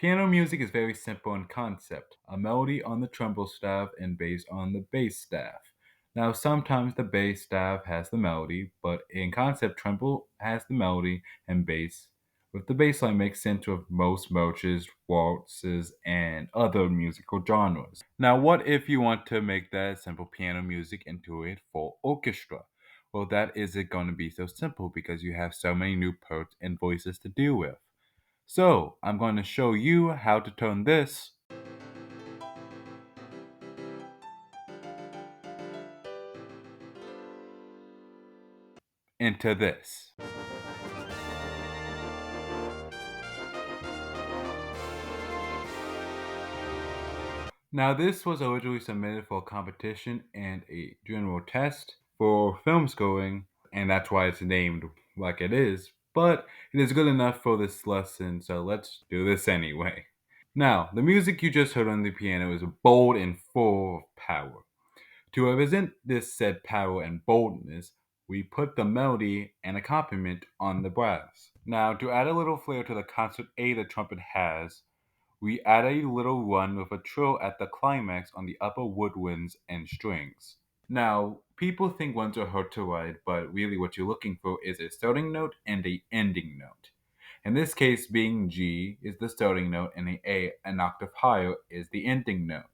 Piano music is very simple in concept, a melody on the treble staff and bass on the bass staff. Now, sometimes the bass staff has the melody, but in concept, treble has the melody and bass, with the bass line makes sense with most marches, waltzes, and other musical genres. Now, what if you want to make that simple piano music into a full orchestra? Well, that isn't going to be so simple because you have so many new parts and voices to deal with. So, I'm going to show you how to turn this into this. Now, this was originally submitted for a competition and a general test for film scoring, and that's why it's named like it is, but it is good enough for this lesson, so let's do this anyway. Now, the music you just heard on the piano is bold and full of power. To represent this said power and boldness, we put the melody and accompaniment on the brass. Now, to add a little flair to the concert A the trumpet has, we add a little run with a trill at the climax on the upper woodwinds and strings. Now, people think ones are hard to write, but really what you're looking for is a starting note and a ending note. In this case, being G is the starting note and A, an octave higher, is the ending note.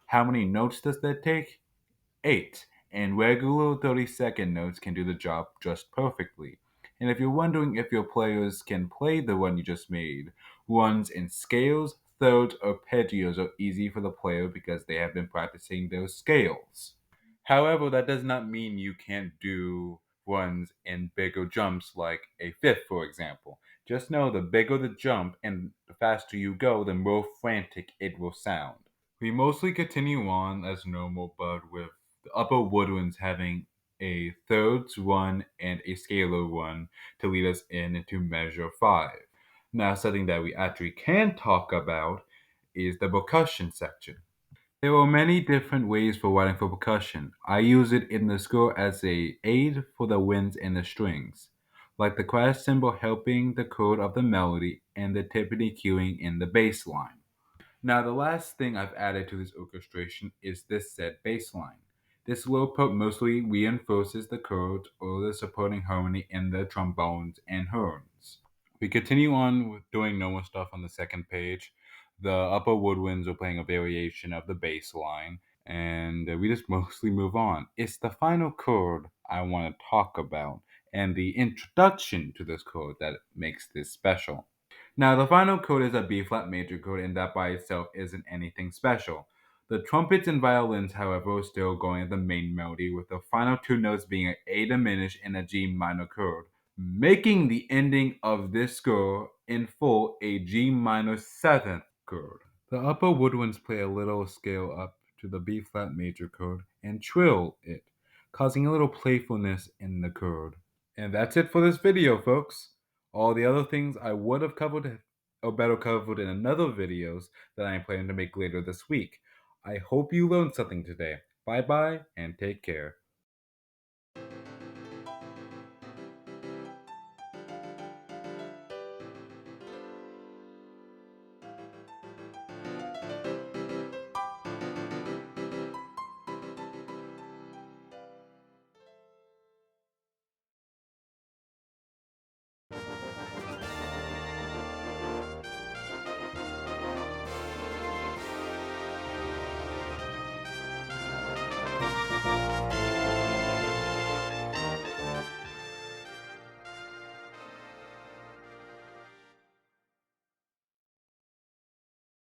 How many notes does that take? 8, and regular 30-second notes can do the job just perfectly. And if you're wondering if your players can play the one you just made, runs in scales, thirds, or arpeggios are easy for the player because they have been practicing those scales. However, that does not mean you can't do runs in bigger jumps like a fifth, for example. Just know the bigger the jump and the faster you go, the more frantic it will sound. We mostly continue on as normal, but with the upper woodwinds having a thirds one and a scalar one to lead us into measure 5. Now, something that we actually can talk about is the percussion section. There are many different ways for writing for percussion. I use it in the score as a aid for the winds and the strings, like the crash cymbal helping the chord of the melody and the timpani cueing in the bass line. Now, the last thing I've added to this orchestration is this said bass line. This low part mostly reinforces the chords or the supporting harmony in the trombones and horns. We continue on with doing normal stuff on the second page. The upper woodwinds are playing a variation of the bass line, and we just mostly move on. It's the final chord I want to talk about, and the introduction to this chord that makes this special. Now, the final chord is a B flat major chord, and that by itself isn't anything special. The trumpets and violins, however, are still going at the main melody, with the final two notes being an A diminished and a G minor chord, making the ending of this score in full a G minor seventh chord. The upper woodwinds play a little scale up to the B flat major chord and trill it, causing a little playfulness in the chord. And that's it for this video, folks. All the other things I would have covered or better covered in another videos that I am planning to make later this week. I hope you learned something today. Bye bye and take care.